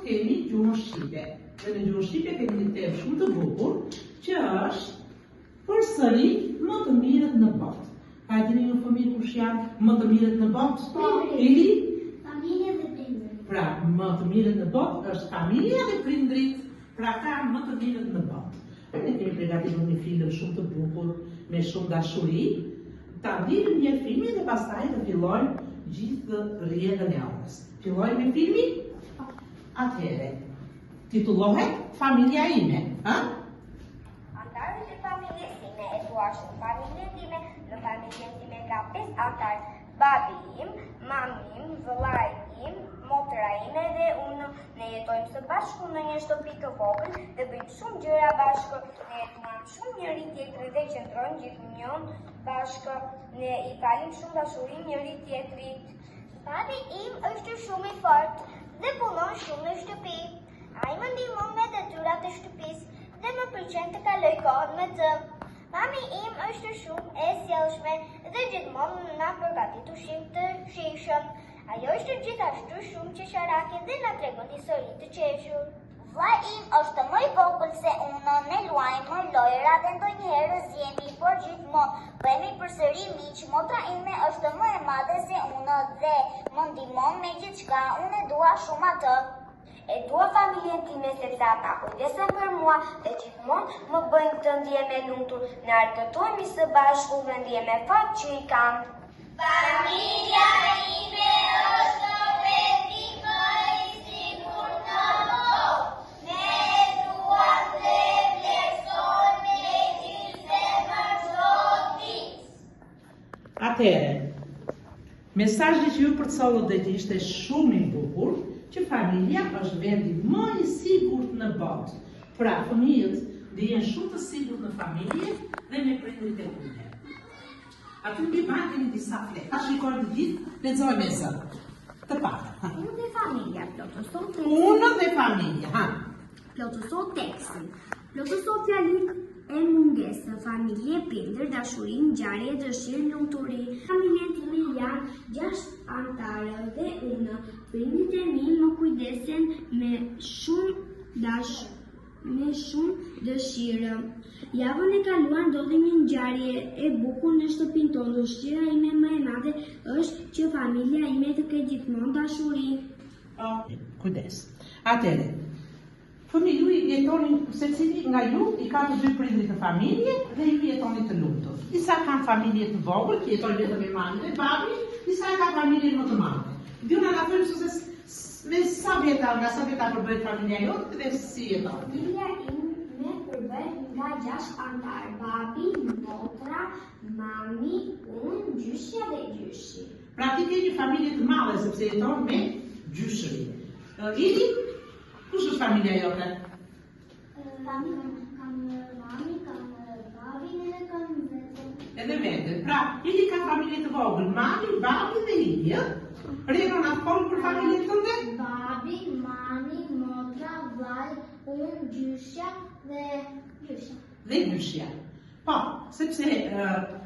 kemi gjuhën shqipe. Dhe në gjuhën shqipe kemi një temë shumë të bukur, që është përsëri më të mirët në botë. A e dini ju fëmijë kush janë më të mirët në botë? Ili? Familja dhe prindrit. Pra, më të mirët në botë është familja dhe prindrit. Pra, ka më të mirët në botë. Ne kemi përgatitur një film shumë të bukur, me shumë dashuri. Ta ndihem një filmi dhe pastaj të fillojmë gjithë rrjedhën e orës. Fillojmë me filmin? Atëherë, titullohet Familja ime, ha? Antarët e familjes time e dua shumë familjen time. Në familjen time ka 5 antarë. Babi im, mami im, vëllai im, motra ime dhe unë. Ne jetojmë së bashku në një shtëpi të vogël dhe bëjmë shumë gjëra bashkë. Ne jetojmë shumë njëri tjetrit dhe qëndrojmë gjithmonë bashkë. Ne i falim shumë dashuri njëri tjetrit. Babi im është shumë i fortë dhe punon shumë në shtëpi. Ai më ndihmon me detyrat e shtëpisë dhe më pëlqen të kaloj kohën me të. Mami im është shumë e sjellshme dhe gjithmonë na përgatit ushqim të shijshëm. Ajo është gjithashtu shumë qesharake dhe na tregon histori të qeshur. Vllai im është më i vogël se unë, ne luajmë lojra dhe ndonjëherë zjemi, por gjithmonë bëhemi përsëri miq. Motra ime është më e madhe se unë dhe më ndihmon me gjithçka. Unë e dua shumë atë. E dua familjen time sepse ata kujdesen për mua dhe gjithmonë më bëjnë të ndihem e lumtur. Ne argëtohemi së bashku dhe ndihem e fat që i kam. Familja ime është veti më i sigurt në botë. Ne duam dhe vlerësojmë me gjithë zemër çdo ditë. Atëherë, mesazhi që ju përcollët dhe ishte shumë i bukur, që familja është vendi më i sigurt në botë. Pra, fëmijët ndihen shumë të sigurt në familje dhe me prindrit e tyre. Aty mbi bank kemi disa flekë. Ta shikojmë të gjithë, lexojmë me zë. Të pak. Unë dhe familja plotëson tekstin. Unë dhe familja, ha. Plotëson tekstin. Plotëson fjalinë e mungesë, familje, prindër, dashuri, ngjarje, dëshirë, lumturi. Familjen time janë 6 antarë dhe unë. Prindrit e mi më kujdesen me shumë dëshirë. Javën e kaluar ndodhi një ngjarje e bukur në shtëpinë tonë. Dëshira ime më e madhe është që familja ime të ketë gjithmonë dashuri. Kujdes. Atëherë, fëmijë ju jetoni secili nga ju i ka të dy prindrit të familje dhe ju jetoni të lumtur. Disa kanë familje të vogël, që jetojnë vetëm me mamin dhe babin, disa kanë familje më të madhe. Djuna na thënë se me sa vjeta përbëhet familja jote dhe si jeton. Familja ime përbëhet nga 6 antarë. Babi, motra, mami, unë, gjyshja dhe gjyshi. Pra ti ke një familje të madhe sepse jeton me gjyshëri. Ili, kush është familja jote? Kam mami, kam babin dhe kam vetën. Edhe vete. Pra, ili ka familje të vogël, mami, babi dhe ili, Reno na folë për familjen tënde? Babi, mami, motra, vllai, unë, gjyshja dhe gjyshja. Dhe gjyshja. Po, sepse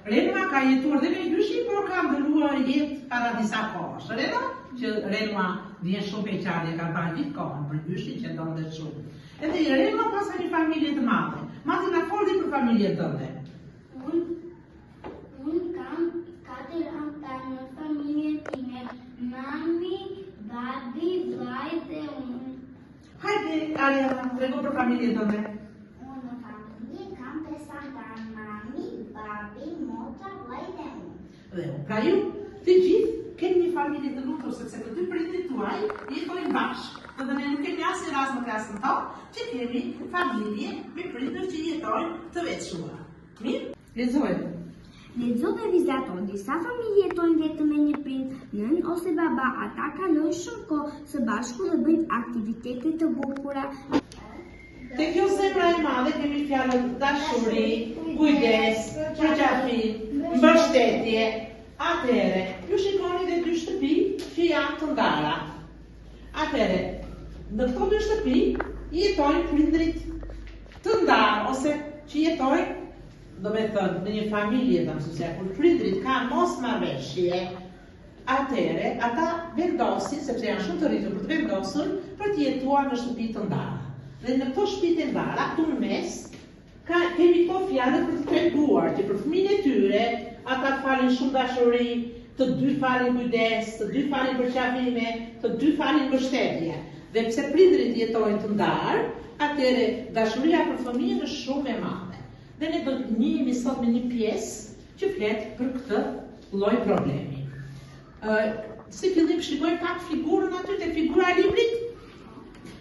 Renua ka jetuar dhe me gjyshin, por ka ndëruar jetë para disa kohësh. Reno, që Renua vjen shumë e qarje, ka bërë gjithë kohën për gjyshin që donte shumë. Edhe Renua pas ka një familje të madhe. Mati na folë për familjen tënde. Unë kam 4 antarë në familjen time. Mami, babi, vllai dhe unë. Hajde, Ariana, trego për familjen tënde. Unë në familje kam 5 antarë. Mami, babi, motra, vllai dhe unë. Dhe pra ju, të gjithë keni një familje të lumtur sepse të dy prindrit tuaj jetojnë bashkë. Dhe ne nuk kemi asnjë rast në klasën tonë që kemi familje me prindër që jetojnë të veçuar. Mirë? Lexojmë. Lexo dhe vizaton. Disa familje jetojnë vetëm me një prind, nën ose baba. Ata kalojnë shumë kohë së bashku dhe bëjnë aktivitete të bukura. Te kjo zemra e madhe kemi fjalën dashuri, kujdes, qaqafi, mbështetje. Atëherë, ju shikoni dhe dy shtëpi që janë të ndara. Atëherë, në këto dy shtëpi jetojnë prindrit të ndarë ose që jetojnë, do me thënë, në një familje, kur prindrit kanë mos marrëveshje, atëre ata vendosin, sepse janë shumë të rritur për të vendosur, për të jetuar në shtëpi të ndara. Dhe në këto shtëpi të ndara, këtu në mes, kemi këto fjalë për të treguar që për fëmijën e tyre, ata falin shumë dashuri, të dy falin kujdes, të dy falin përqafime, të dy falin mbështetje. Dhe pse prindrit jetojnë të ndarë, atëre dashuria për fëmijën është shumë e madhe. Dhe ne do të njihemi sot me një pjesë që flet për këtë lloj problemi. Si fillim shikojmë pak figurën aty te figura e librit.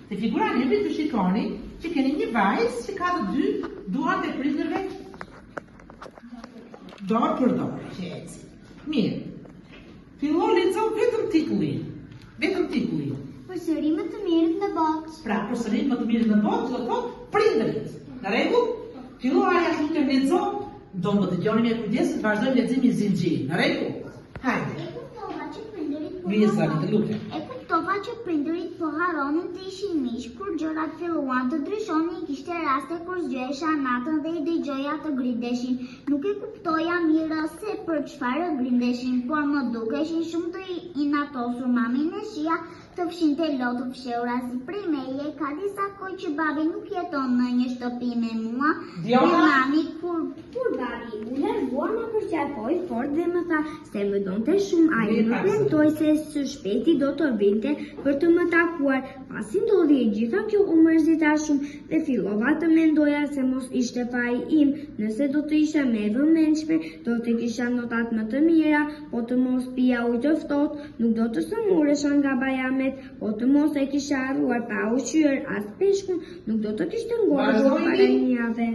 Te figura e librit ju shikoni që keni një vajzë që ka të dy duart e prindërve dorë për dorë që eci. Mirë. Fillo lexo vetëm titullin. Vetëm titullin. Përsërimet të mirët në botë. Pra, përsërimet më të mirët në botë do të thotë prindërit. Në rregull? Fillo aja që lexo, do më dëgjoni me kujdes të vazhdojmë leximin zinxhir. Në rregull? Hajde. E kuptova që prindërit po harronin të ishin miq kur gjërat filluan të ndryshonin, kishte raste kur zgjohesha natën dhe I dëgjoja të grindeshin. Nuk e kuptoja mirë se për çfarë grindeshin, por më dukeshin shumë të inatosur. Mamin e shija të fshinte lotë fshehura si prej meje. Ka disa kohë që babi nuk jeton në një shtëpi me mua. Dhe mami kur babi u largua më përqafoi fort dhe më tha se më donte shumë. Ai më premtoi se së shpejti do të vinte për të më takuar. Pasi ndodhi e gjitha kjo u mërzita shumë dhe fillova të mendoja se mos ishte faji im. Nëse do të isha më e vëmendshme, do të kisha notat më të mira, po të mos pija ujë të ftohtë, nuk do të sëmuresha nga bajamet, po të mos e kisha harruar pa ushqyer as peshkun, nuk do të kishte ngordhur para një jave.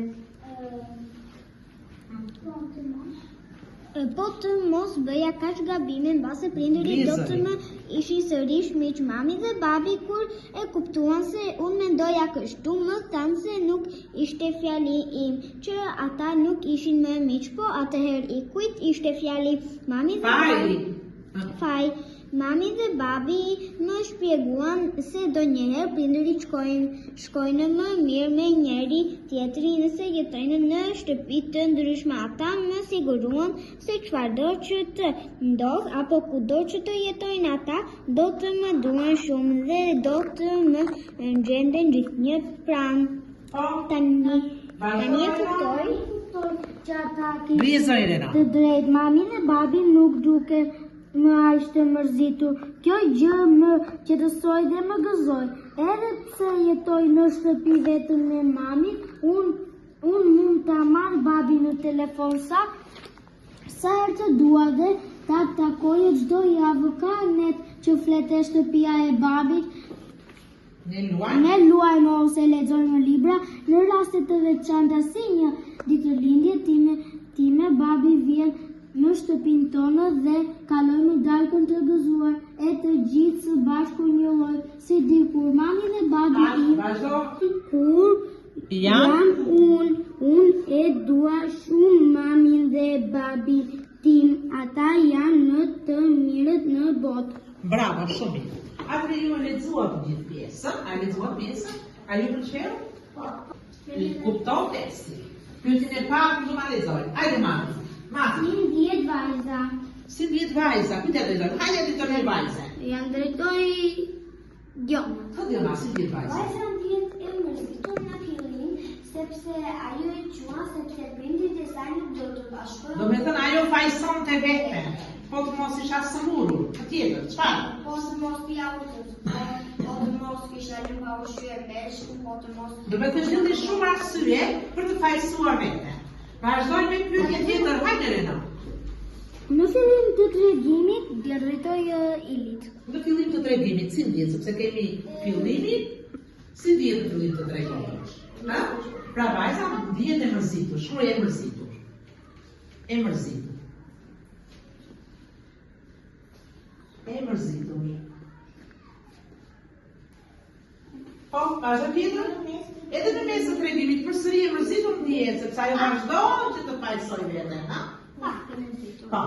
Po të mos bëja kaq gabime mbase prindërit do të më ishin sërish miq. Mami dhe babi kur e kuptuan se unë mendoja kështu, më thanë se nuk ishte fjali im, që ata nuk ishin më miq, po atëherë I kujt ishte fjali? Mami dhe babi më shpjeguan se donjëherë prindërit shkojnë më mirë me njëri tjetrin nëse jetojnë në shtëpi të ndryshme. Ata më siguruan se çfarëdo që të ndodh apo kudo që të jetojnë ata, do të më duan shumë dhe do të më gjenden gjithnjë pranë. Tani e kuptoj që ata kishin të drejtë. Mami dhe babi nuk duke më aq të mërzitur. Kjo gjë më qetësoi dhe më gëzoi. Edhe pse jetoj në shtëpi vetëm me mamin, unë mund ta marr babin në telefon sa herë të dua dhe ta takoj çdo javë. Ka net që flet e shtëpia e babit. Ne luajmë ose lexojmë libra. Në raste të veçanta si një ditëlindje time, babi vjen në shtëpinë tonë dhe kalojmë darkën të gëzuar e të gjithë së bashku një lloj si dikur. Mami dhe babi im kur jam unë e dua shumë mamin dhe babin tim. Ata janë në të mirët në botë. Bravo, shumë mirë. Atëre ju e lexuat të gjithë pjesën? A lexuat pjesën? A ju pëlqeu? Po. Kuptoj tekstin. Pyetjen e parë do ma lexoj. Hajde mami. Si ndjet vajza? Si ndjet vajza? Kujt e drejtoj? Hajde ti të vajza. Ja drejtoj Diona. Po Diona, si ndjet vajza? Vajza ndjet e mërzitur në fillim, sepse ajo e qua sepse prindrit e saj nuk do të bashkohen. Do me thënë ajo fajsonte vetën. Po të mos isha sëmurur. Patjetër, çfarë? Po të mos pija ujë, po të mos kisha një pa ushqyer peshku, po të mos. Do me thënë gjendje shumë arsye për të fajsuar vetën. Vazhdojmë me pyetje tjetër, hajde Rena. Në fillim të tregimit, drejtoj Ilit. Në fillim të tregimit, si ndjet, sepse kemi fillimin, si ndjet në fillim të tregimit? Ha? Pra vajza ndjet e mërzitur, shkruaj e mërzitur. E mërzitur. E mërzitur. Po, vazhdo tjetër? Edhe në mes të tregimit përsëri e mërzitur ndjehet, sepse ajo vazhdon që të fajsoj veten, ha? Po.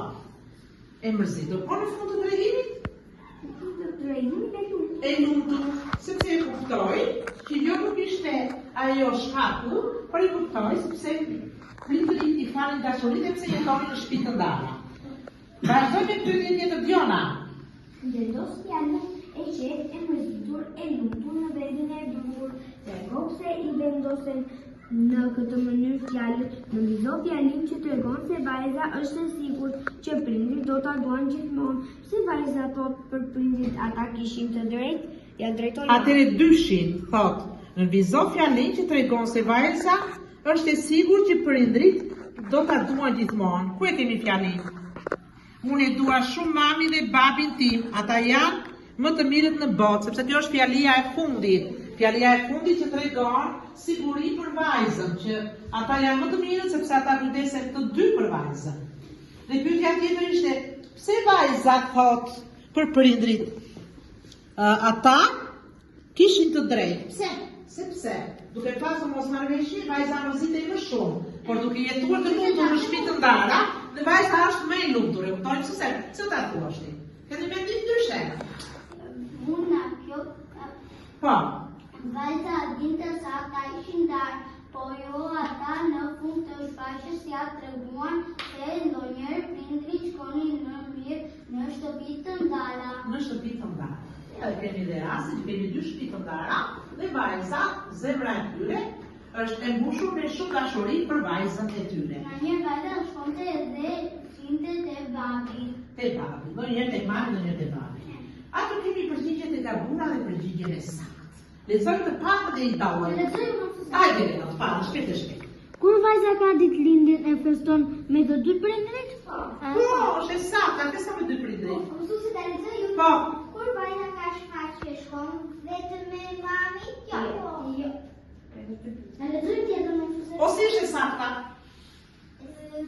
E mërzitur. Po në fund të tregimit? E lumtur, sepse e kuptoi që jo nuk ishte ajo shkaku, por e kuptoi sepse prindërit I falin dashurinë sepse jetonin në shtëpi të ndara. Vazhdoj me pyetjen tjetër Diona. Vendos fjalën e qetë, e mërzitur, e lumtur në vendin e duhur, tregoj pse I vendosen në këtë mënyrë fjalën, nënvizo fjalin që tregon se vajza është e sigurt që prindrit do ta duan gjithmonë. Pse vajza thot për prindrit ata kishin të drejtë? Ja drejtoj. Atëre dyshin thot, nënvizo fjalin që tregon se vajza është e sigurt që prindrit do ta duan gjithmonë. Ku e kemi fjalin? Unë e dua shumë mamin dhe babin tim, ata janë më të mirët në botë, sepse kjo është fjalia e fundit. Fjalia e fundit që tregon siguri për vajzën, që ata janë më të mirët sepse ata kujdesen të dy për vajzën. Dhe pyetja tjetër ishte, pse vajza thot për prindrit? Ata kishin të drejtë. Pse? Sepse duke pasur mosmarrëveshje, vajza mërzitej më shumë, por duke jetuar të lumtur në shtëpi të ndara, dhe vajza është më e lumtur. E kuptoni pse? Pse ta thuash ti? Keni mendim ndryshe? Muna kjo Po. vajza dinte se ata ishin ndarë, po jo ata në fund të shfaqjes ja treguan se ndonjëherë prindrit shkonin në mirë në shtëpi të ndara. Në shtëpi të ndara. Ja kemi dhe rasti që kemi dy shtëpi të ndara dhe vajza, zemra e tyre është e mbushur me shumë dashuri për vajzën e tyre. Ndonjëherë vajza shkonte edhe shinte te babi. Te babi, ndonjëherë te mami, ndonjëherë te babi. Ato kemi përgjigjet e gabura dhe përgjigjen e saktë. Lexojmë të pak dhe I dallojmë. Hajde, Lena, të parë, shpejt e shpejt. Kur vajza ka ditëlindjen e feston me të dy prindrit? Po, është e saktë, kesa me dy prindrit. Mësuesi ta lexoj ju. Po. Kur vajza ka shfaqje shkon vetëm me mami? Jo. Ta lexoj tjetër mësuesi. Ose është e sakta?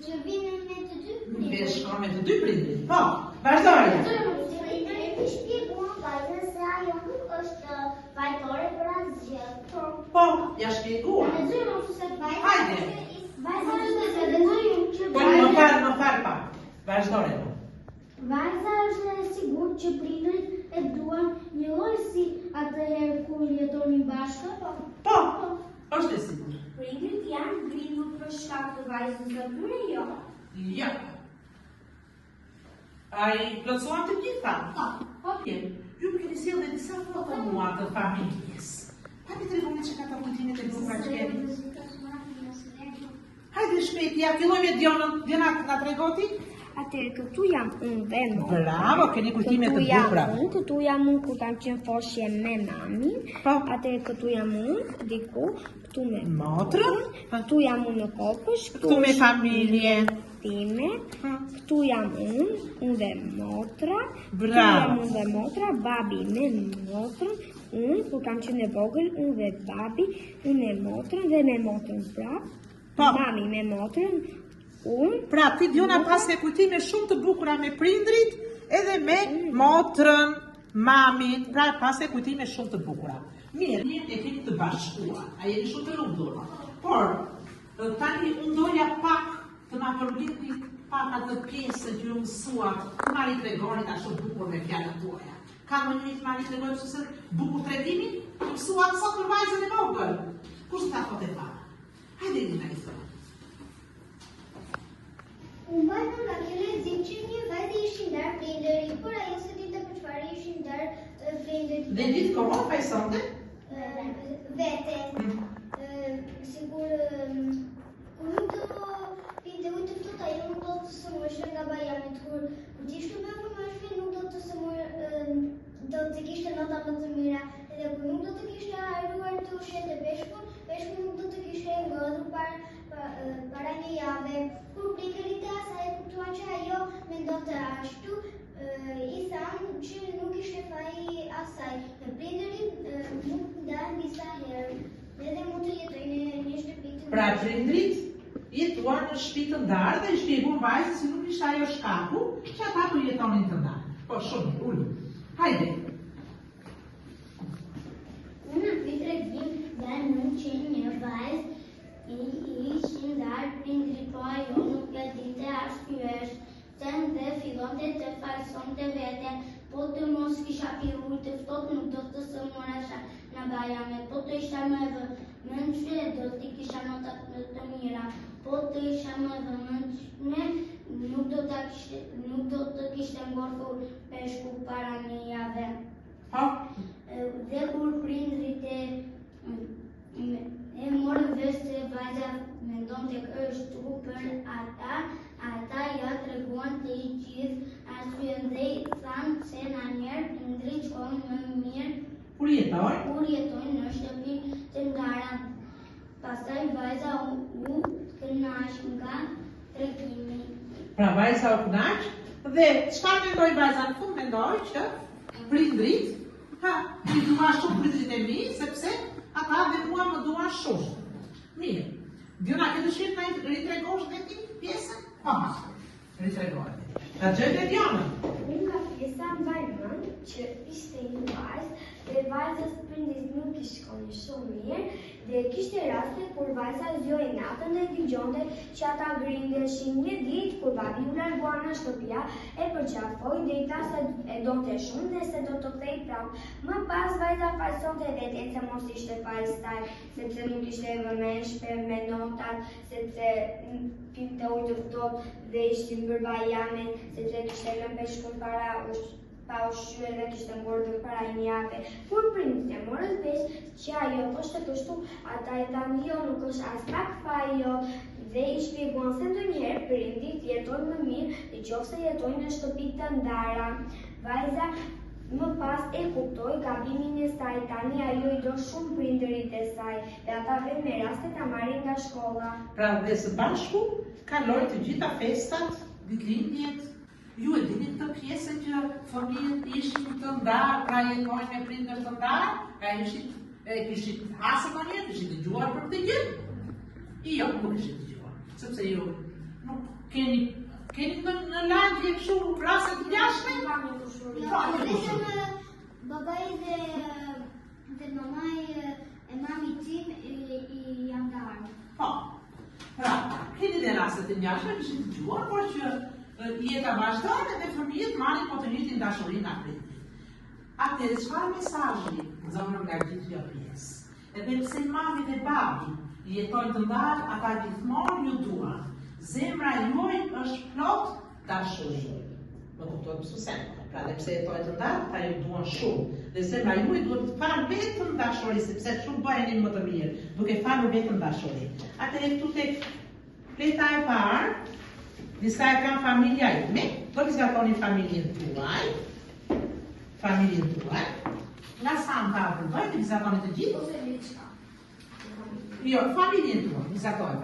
Që vinë me të dy Me prindrit. shkon me të dy prindrit. Po, vazhdojmë. Fajtore për asgjë. Po, ja shpjeguar. Hajde. Vajza është e lexojmë që Po, më fal pak. Vazhdojmë. Vajza është e sigurt që prindrit e duan njëlloj si atëherë kur jetonin bashkë. Po, është e sigurt. Prindrit janë ngritur për shkak të vajzës së tyre, jo. Ja. Ai plotësuan të gjitha. Okej. Ju më keni sjellë dhe disa foto mua të familjes. Hajde tregoni çka ka kujtimet e bukura që keni. Hajde shpejt, ja filloj me Dionën. Diona na tregoti? Atëherë këtu jam unë dhe mo. Bravo, keni kujtime të bukura. Këtu jam unë kur kam qenë foshje me mamin. Po. Atëherë këtu jam unë, diku, këtu me Motrën, Këtu jam unë në kopësh, këtu me familje. time. Këtu jam unë dhe motra. Bravo. Këtu jam unë dhe motra, babi me motrën. Unë, kur kam qenë e vogël, unë dhe babi, unë e motrën dhe me motrën prap. Po. Mami me motrën, unë. Pra, ti Diona pas ke kujtime shumë të bukura me prindrit, edhe me motrën, mamin, pra pas ke kujtime shumë të bukura. Mirë, një e keni të bashkuar, a jeni shumë të lumtur. Por, tani unë doja pak të na përmbledhni pak atë pjesën që ju mësuat, të marri tregoni ta shumë bukur me fjalët tuaja. Ka më një të marri tregoni se bukur tregimin, të mësuat sot për vajzën e vogël. Kush ta thotë para? Hajde Dina i thonë. Unë vajtëm nga kjo lexim që një vajzë ishin ndarë prindërit, por ajo se dinte për çfarë ishin ndarë prindërit. Dhe ditë kohë pa i sonte? Vete. Sigur kur nuk do pinte ujtë të ftohtë, ajo nuk do të sëmurështe nga bajamit. Kur t'ishte me vëmërshme, nuk do të do të kishte nota më të mira. Edhe kur nuk do të kishte haruar të ushqente peshkun, peshkun nuk do të kishte ngëdhur para një jave. Kur prindërit e asaj kuptuan që ajo mendonte ashtu, I thanë që nuk ishte faji asaj. Prindërit nuk ndanë disa herë, edhe mund të jetojnë në një shtëpi të Pra prindrit jetuan në shtëpi të ndarë dhe I shpjeguan vajzës se nuk ishte ajo shkaku që ata po jetonin të ndarë. Po shumë, ulu. Hajde. Unë në këtë tregim dhe nuk që një vajzë ishin ndarë prindrit, po ajo nuk e dinte arsyesh. Dhe fillonte të falsonte veten, po të mos kisha pirur të ftohtë nuk do të sëmurasha në bajame, po të isha më vëmendshme do të kisha notat më të mira, po të isha më vëmendshme nuk do të kishte ngortur peshku para një jave. Dhe kur prindrit e morën vesh se vajza mendon tek është për ata ja treguan të i gjithë arsyen dhe i thanë se na njerë prindrit shkojnë më mirë kur jetojnë në shtëpi të ndara. Pastaj vajza u kënaq nga tregimi. Pra vajza u kënaq dhe çfarë mendoi vajza në fund? Mendoi që prindrit i dua shumë prindrit e mi, sepse ata dhe mua më dua shumë. Mirë, Diona, ke dëshirë na i ritregosh dhe ti pjesën? Ritregohet. Ta gjete Diona? Nga pjesa mbaj mend që ishte një vajzë dhe vajzës prindit nuk i shkonin shumë mirë dhe kishte raste kur vajza zgjoi natën dhe dëgjonte që ata grindeshin. Një ditë kur babi u largua nga shtëpia e përqafoi dhe i tha se e donte shumë dhe se do të kthej prapë. Më pas vajza falsonte veten se mos ishte fajstaj, sepse nuk ishte vëmendshme me notat, sepse pinte ujë të ftohtë dhe ishte mbërba jame, sepse kishte lënë peshkun pa ushqyer dhe kishte ngordhur para një jave. Kur prindit e morën vesh që ajo kishte kështu, ata e thanë jo, nuk është as pak faji jot dhe i shpjeguan se ndonjëherë prindit jetojnë më mirë nëse jetojnë në shtëpi të ndara. Vajza më pas e kuptoi gabimin e saj, tani ajo i do shumë prindërit e saj dhe ata vetëm me raste ta marrin nga shkolla. Pra dhe së bashku kaloi të gjitha festat, ditëlindjet. Ju e dini këtë pjesë që fëmijët ishin të ndarë, pra jetojnë me prindër të ndarë, pra kishit hasë në njërë, kishit dëgjuar për këtë gjë? Jo, nuk kishit dëgjuar, sepse ju nuk keni në lagje kështu rase të gjashme? Babai dhe mamaj e mami tim i jam darë. Pra, keni dhe rase të gjashme, kishit dëgjuar, por që jeta vazhdon dhe fëmijët marrin po të njëjtin dashuri nga prindrit. Atëherë çfarë mesazhi nxorëm nga gjithë kjo pjesë? Edhe pse mami dhe babi jetojnë të ndarë, ata gjithmonë ju duan. Zemra juaj është plot dashuri. Më kuptohet pse sen. Pra edhe pse jetojnë të ndarë, ata ju duan shumë. Dhe zemra juaj duhet të falë vetëm dashuri, sepse shumë bëheni më të mirë, duke falur vetëm dashuri. Atëherë këtu tek fleta e parë, disa e kanë familja ime, do vizatoni familjen tuaj, nga sa më ka vëndoj, të vizatoni të gjithë? Jo, familjen tuaj, vizatoni